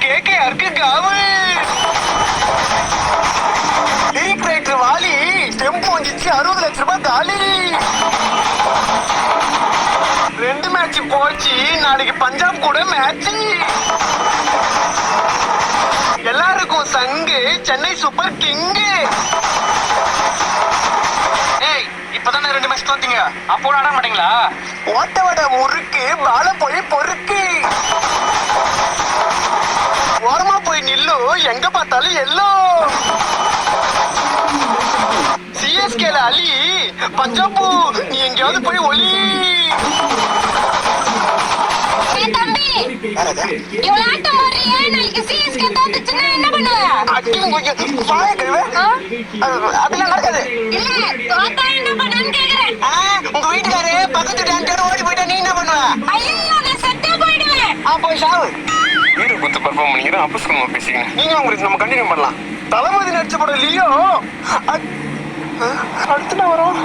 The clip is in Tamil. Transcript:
கேக்கையாருக்கு காவு லீக் ரைட்டர் வாலி டெம்போ வந்துச்சு 60 லட்சம் ரூபாய் காலி 2 மேட்ச் போச்சு நாளைக்கு பஞ்சாப் கூட மேட்ச் எல்லாருக்கும் சங்கு சென்னை சூப்பர் கிங்கு இப்பதானே 2 மேட்ச் தோத்தீங்க அப்போ ஆட மாட்டீங்களா ஓட்ட வட முறுக்கு பால போய் பொறுக்கு ஓரமா போய் நில்லு எங்க பார்த்தாலும் எல்லோ சிஎஸ்கேல அலி பஞ்சாபு நீ எங்கேயாவது போய் ஒலி அதெல்லாம் நடக்காது உங்க வீட்டுக்காரு பக்கத்து டான்டர் ஓடி போயிட்டா நீ என்ன பண்ணுவ போய் சாவு வீடு குத்து பர்ஃபார்ம் பண்ணிக்கிறேன் அப்போ சொல்லுங்க பேசிங்க நீங்க உங்களுக்கு நம்ம கண்டினியூ பண்ணலாம் தளபதி நடிச்ச படம் லியோ அடுத்து நான் வரும்